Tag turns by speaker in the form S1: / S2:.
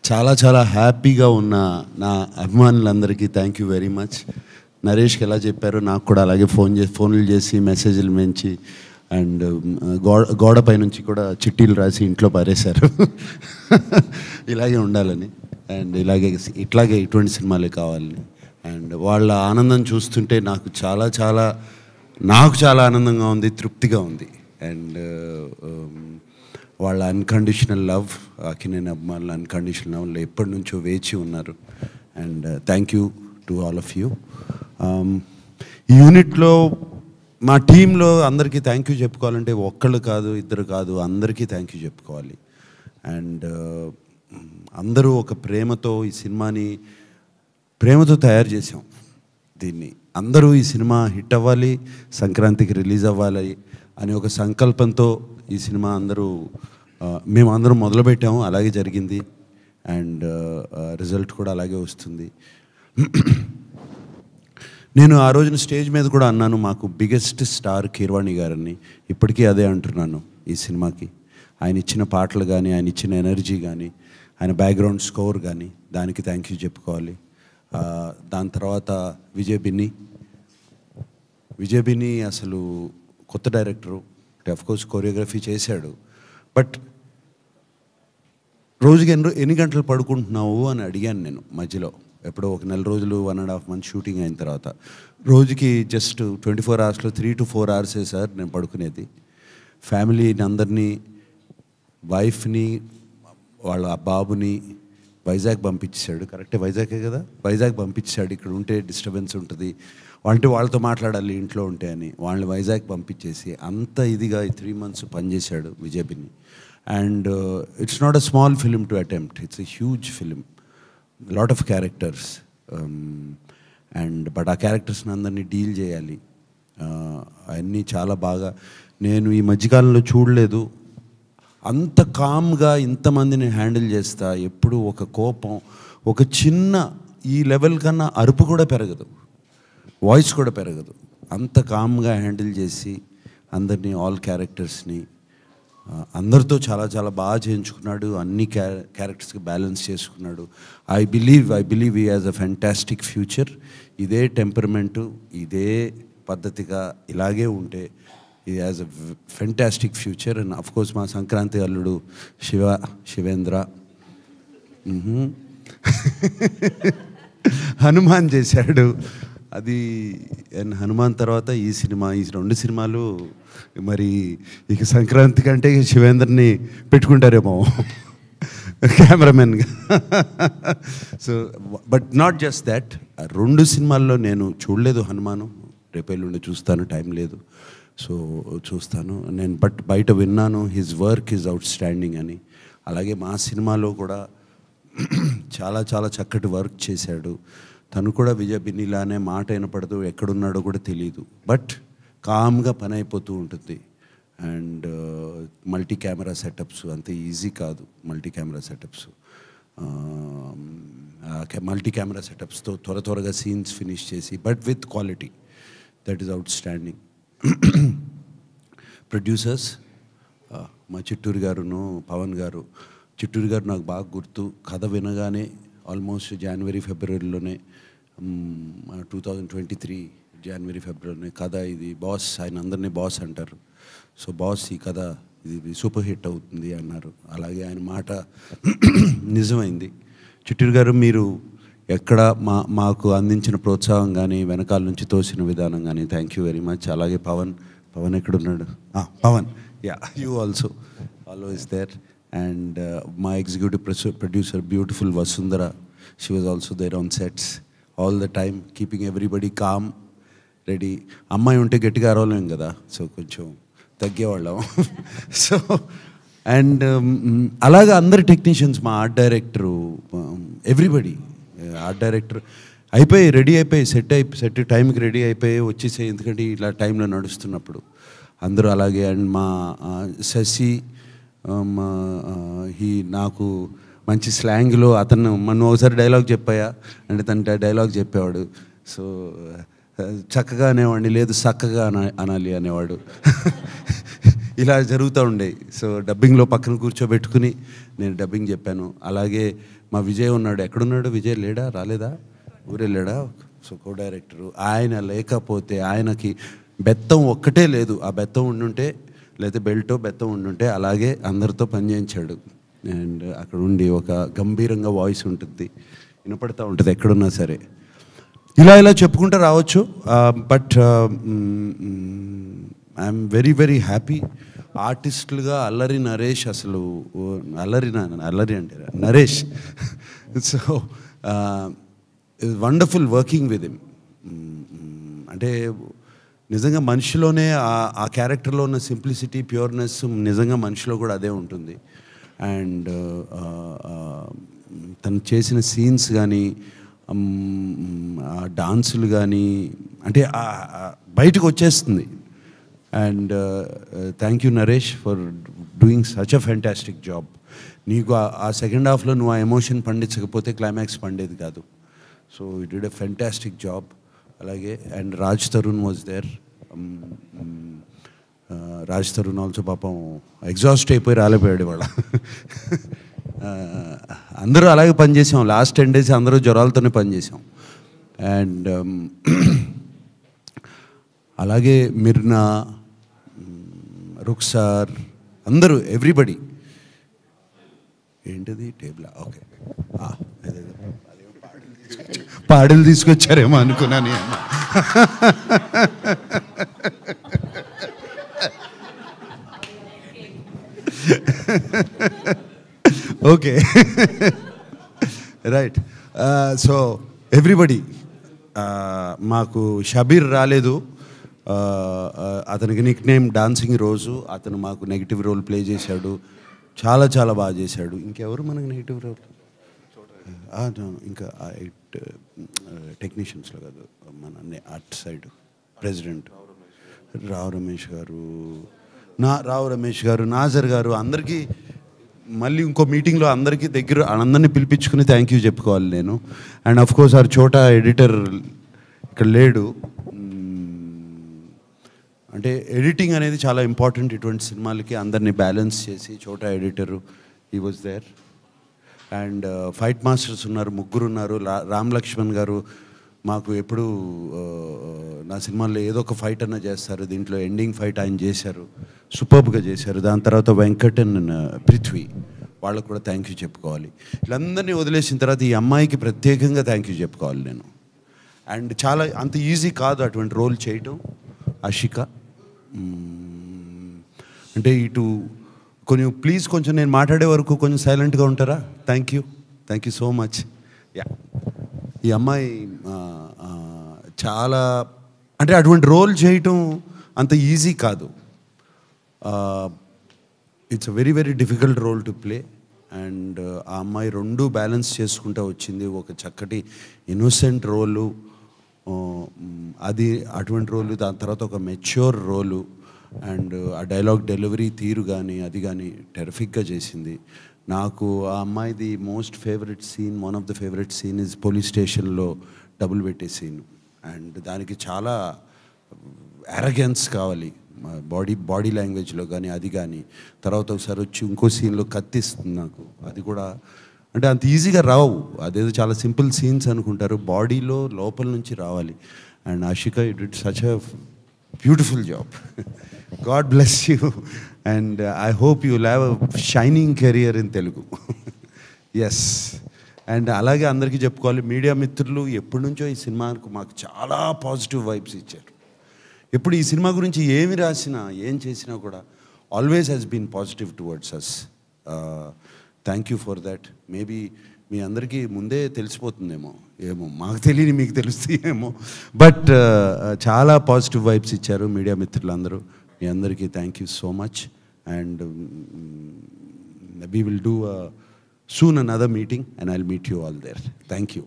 S1: చాలా చాలా హ్యాపీగా ఉన్న నా అభిమానులందరికీ థ్యాంక్ యూ వెరీ మచ్. నరేష్కి ఎలా చెప్పారో నాకు కూడా అలాగే ఫోన్లు చేసి మెసేజ్లు మెంచి అండ్ గోడపై నుంచి కూడా చిట్టీలు రాసి ఇంట్లో పారేశారు. ఇలాగే ఉండాలని అండ్ ఇట్లాగే ఇటువంటి సినిమాలే కావాలని. అండ్ వాళ్ళ ఆనందం చూస్తుంటే నాకు చాలా ఆనందంగా ఉంది, తృప్తిగా ఉంది. అండ్ వాళ్ళ అన్కండిషనల్ లవ్, అక్కినేని అభిమానుల అన్కండిషనల్ లవ్లో ఎప్పటి నుంచో వేచి ఉన్నారు. And thank you to all of you. ఈ యూనిట్లో మా టీంలో అందరికీ థ్యాంక్ యూ చెప్పుకోవాలంటే ఒక్కళ్ళు కాదు, ఇద్దరు కాదు, అందరికీ థ్యాంక్ యూ చెప్పుకోవాలి. అండ్ అందరూ ఒక ప్రేమతో ఈ సినిమాని తయారు చేసాం. దీన్ని అందరూ ఈ సినిమా హిట్ అవ్వాలి, సంక్రాంతికి రిలీజ్ అవ్వాలి అని ఒక సంకల్పంతో ఈ సినిమా మేమందరం మొదలుపెట్టాము. అలాగే జరిగింది. అండ్ రిజల్ట్ కూడా అలాగే వస్తుంది. నేను ఆ రోజున స్టేజ్ మీద కూడా అన్నాను, మాకు బిగ్గెస్ట్ స్టార్ కీరవాణి గారని. ఇప్పటికీ అదే అంటున్నాను. ఈ సినిమాకి ఆయన ఇచ్చిన పాటలు కానీ, ఆయన ఇచ్చిన ఎనర్జీ కానీ, ఆయన బ్యాక్గ్రౌండ్ స్కోర్ కానీ, దానికి థ్యాంక్ యూ చెప్పుకోవాలి. దాని తర్వాత విజయ్ బిన్ని అసలు కొత్త డైరెక్టరు, అఫ్కోర్స్ కొరియోగ్రఫీ చేశాడు. బట్ రోజుకి ఎన్ని గంటలు పడుకుంటున్నావు అని అడిగాను నేను మధ్యలో. ఎప్పుడో ఒక నెల రోజులు 1.5 months షూటింగ్ అయిన తర్వాత రోజుకి just 24 hours 3 to 4 hours sir నేను పడుకునేది. ఫ్యామిలీని అందరినీ, వైఫ్ని, వాళ్ళ బాబుని వైజాగ్ పంపించాడు. కరెక్టే, వైజాగే కదా, వైజాగ్ పంపించాడు. ఇక్కడ ఉంటే డిస్టర్బెన్స్ ఉంటుంది అంటే వాళ్ళతో మాట్లాడాలి ఇంట్లో ఉంటే అని వాళ్ళని వైజాగ్ పంపించేసి అంత ఇదిగా ఈ 3 months పనిచేశాడు Vijay Binny. And it's not a small film to attempt, it's a huge film, lot of characters. But ఆ క్యారెక్టర్స్ని అందరినీ డీల్ చేయాలి. అవన్నీ చాలా బాగా నేను ఈ మధ్యకాలంలో చూడలేదు. అంత కామ్గా ఇంతమందిని హ్యాండిల్ చేస్తా. ఎప్పుడు ఒక కోపం, ఒక చిన్న ఈ లెవెల్ కన్నా అరుపు కూడా పెరగదు, వాయిస్ కూడా పెరగదు. అంత కామ్గా హ్యాండిల్ చేసి అందరినీ, ఆల్ క్యారెక్టర్స్ని అందరితో చాలా బాగా చేయించుకున్నాడు. అన్ని క్యారెక్టర్స్కి బ్యాలెన్స్ చేసుకున్నాడు. I believe he has a fantastic future. ఇదే టెంపర్మెంటు, ఇదే పద్ధతిగా ఇలాగే ఉంటే he has a fantastic future. And of course మా సంక్రాంతి అల్లుడు శివేంద్ర హనుమాన్ చేశాడు. అది హనుమాన్ తర్వాత ఈ 2 సినిమాలు మరి ఇక సంక్రాంతి కంటే శివేంద్రని పెట్టుకుంటారేమో కెమెరామెన్గా. So but not just that, 2 సినిమాల్లో నేను చూడలేదు హనుమాను. రేపెల్లుండి చూస్తాను, టైం లేదు, సో చూస్తాను నేను. బట్ బయట విన్నాను his work is out standing అని. అలాగే మా సినిమాలో కూడా చాలా చక్కటి వర్క్ చేశాడు. తను కూడా విజయ్ బిన్నిలానే మాట వినపడదు, ఎక్కడున్నాడో కూడా తెలియదు, బట్ కామ్గా పని అయిపోతూ ఉంటుంది. అండ్ మల్టీ కెమెరా సెటప్స్ అంత ఈజీ కాదు. మల్టీ కెమెరా సెటప్స్తో త్వరగా సీన్స్ ఫినిష్ చేసి, but with quality, that is out standing. Producers మా చిట్టూరు గారును పవన్ గారు. చిట్టూరు గారు నాకు బాగా గుర్తు. కథ వినగానే almost January, February 2023 January, February కథ ఇది బాస్, ఆయన అందరినీ బాస్ అంటారు. సో బాస్ ఈ కథ ఇది సూపర్ హిట్ అవుతుంది అన్నారు. అలాగే ఆయన మాట నిజమైంది. చిట్టూరు గారు మీరు ఎక్కడ మాకు అందించిన ప్రోత్సాహం కానీ, వెనకాల నుంచి తోసిన విధానం కానీ థ్యాంక్ యూ వెరీ మచ్. అలాగే పవన్ ఎక్కడున్నాడు? Pavan, yeah, you also always there. And my executive producer, beautiful Vasundhara, she was also there on sets all the time, keeping everybody calm, ready. అమ్మాయి ఉంటే గట్టిగా అరవలేం కదా, సో కొంచెం తగ్గేవాళ్ళం. సో అండ్ అలాగే అందరు technicians, మా art director, everybody, art director ready అయిపోయి set టైంకి రెడీ అయిపోయి వచ్చేసే, ఎందుకంటే ఇలా టైంలో నడుస్తున్నప్పుడు అందరూ అలాగే. అండ్ మా శశి, నాకు మంచి స్లాంగ్లో అతను మనం ఒకసారి డైలాగ్ చెప్పాయా అంటే తన డైలాగ్ చెప్పేవాడు. సో చక్కగా అనేవాడిని, లేదు చక్కగా అనాలి అనేవాడు. ఇలా జరుగుతూ ఉండేవి. సో డబ్బింగ్లో పక్కన కూర్చోబెట్టుకుని నేను డబ్బింగ్ చెప్పాను. అలాగే మా విజయ్ ఉన్నాడు. ఎక్కడున్నాడు విజయ్? లేడా? రాలేదా? ఊరెళ్ళాడా? సో కో డైరెక్టరు. ఆయన లేకపోతే ఆయనకి బెత్తం ఒక్కటే లేదు. ఆ బెత్తం ఉండుంటే లేకపోతే బెల్టో బెత్తం ఉండుంటే అలాగే అందరితో పనిచేయించాడు. అండ్ అక్కడ ఉండి ఒక గంభీరంగా వాయిస్ ఉంటుంది, వినపడతా ఉంటుంది ఎక్కడున్నా సరే. ఇలా చెప్పుకుంటూ రావచ్చు. But I'm very very happy. ఆర్టిస్టులుగా అల్లరి నరేష్, అసలు అల్లరి అంటే Naresh. So wonderful working with him. అంటే నిజంగా మనిషిలోనే ఆ క్యారెక్టర్లో ఉన్న సింప్లిసిటీ, ప్యూర్నెస్ నిజంగా మనిషిలో కూడా అదే ఉంటుంది. అండ్ తను చేసిన సీన్స్ కానీ, డాన్సులు కానీ, అంటే బయటకు వచ్చేస్తుంది. And thank you Naresh for doing such a fantastic job. నీకు ఆ సెకండ్ హాఫ్లో నువ్వు ఆ ఎమోషన్ పండించకపోతే క్లైమాక్స్ పండేది కాదు. So you did a fantastic job. అలాగే and Raj Tarun was there. Raj Tarun also పాపం ఎగ్జాస్ట్ అయిపోయి రాలేపోయాడు ఇవాళ. అందరూ అలాగే పనిచేసాం. లాస్ట్ 10 days అందరూ జ్వరాలతోనే పనిచేసాం. అండ్ అలాగే మిర్నా, రుక్సార్, అందరూ ఎవ్రీబడి. ఏంటిది టేబుల్? ఓకే, పాడలు తీసుకొచ్చారేమో అనుకున్నాను. Okay, right. So everybody. మాకు షబీర్ రాలేదు. అతనికి నిక్ నేమ్ డాన్సింగ్ రోజు. అతను మాకు నెగిటివ్ రోల్ ప్లే చేశాడు. చాలా చాలా బాగా చేశాడు. ఇంకెవరు మనకు నెగిటివ్ రోల్? ఇంకా 8 టెక్నీషియన్స్లో కాదు, మన at side president Rao Ramesh గారు, నాజర్ గారు, అందరికీ మళ్ళీ ఇంకో మీటింగ్లో అందరినీ పిలిపించుకుని థ్యాంక్ యూ చెప్పుకోవాలి నేను. అండ్ అఫ్ కోర్స్ ఆర్ చోటా ఎడిటర్ ఇక్కడ లేడు. అంటే ఎడిటింగ్ అనేది చాలా ఇంపార్టెంట్ ఇటువంటి సినిమాలకి. అందరినీ బ్యాలెన్స్ చేసి Chota editor he was there. And fight masters ఉన్నారు, 3 ఉన్నారు. రామ్ లక్ష్మణ్ గారు మాకు ఎప్పుడు నా సినిమాల్లో ఏదో ఒక ఫైట్ అన్న చేస్తారు. దీంట్లో ఎండింగ్ ఫైట్ ఆయన చేశారు, సూపర్బ్గా చేశారు. దాని తర్వాత వెంకట్ అండ్ పృథ్వీ, వాళ్ళకు కూడా థ్యాంక్ యూ చెప్పుకోవాలి. వీళ్ళందరినీ వదిలేసిన తర్వాత ఈ అమ్మాయికి ప్రత్యేకంగా థ్యాంక్ యూ చెప్పుకోవాలి నేను. అండ్ చాలా అంత ఈజీ కాదు అటువంటి రోల్ చేయటం. ఆషిక అంటే ఇటు కొంచెం నేను మాట్లాడే వరకు కొంచెం సైలెంట్గా ఉంటారా? Thank you so much. Yeah, ఈ అమ్మాయి చాలా, అంటే అటువంటి రోల్ చేయటం అంత ఈజీ కాదు. It's a very very difficult role to play. And ఆ అమ్మాయి 2 బ్యాలెన్స్ చేసుకుంటూ వచ్చింది. ఒక చక్కటి ఇన్నోసెంట్ రోలు, అది అటువంటి రోలు, దాని తర్వాత ఒక మెచ్యూర్ రోలు. అండ్ ఆ డైలాగ్ డెలివరీ తీరు కానీ అది కానీ టెరిఫిక్గా చేసింది. నాకు ఆ అమ్మాయిది most favourite scene, one of the favourite scene is police స్టేషన్లో డబుల్ పెట్టే సీన్. అండ్ దానికి చాలా అరగెన్స్ కావాలి బాడీ లాంగ్వేజ్లో కానీ అది కానీ. తర్వాత ఒకసారి వచ్చి ఇంకో సీన్లో కత్తిస్తుంది నాకు. అది కూడా అంటే అంత ఈజీగా రావు, అదేదో చాలా సింపుల్ సీన్స్ అనుకుంటారు, బాడీలో లోపల నుంచి రావాలి. And Ashika, you did such a beautiful job. God bless you. And I hope you will have a shining career in Telugu. Yes. And అలాగే అందరికీ చెప్పుకోవాలి, మీడియా మిత్రులు ఎప్పటి నుంచో ఈ సినిమాకు మాకు చాలా పాజిటివ్ వైబ్స్ ఇచ్చారు. ఎప్పుడు ఈ సినిమా గురించి ఏమి రాసినా ఏం చేసినా కూడా always has been positive towards us. Thank you for that. Maybe మీ అందరికీ ముందే తెలిసిపోతుందేమో, ఏమో మాకు తెలియని మీకు తెలుస్తాయేమో. బట్ చాలా పాజిటివ్ వైబ్స్ ఇచ్చారు మీడియా మిత్రులందరూ. మీ అందరికీ thank you so much. And we will do soon another meeting and I'll meet you all there. Thank you.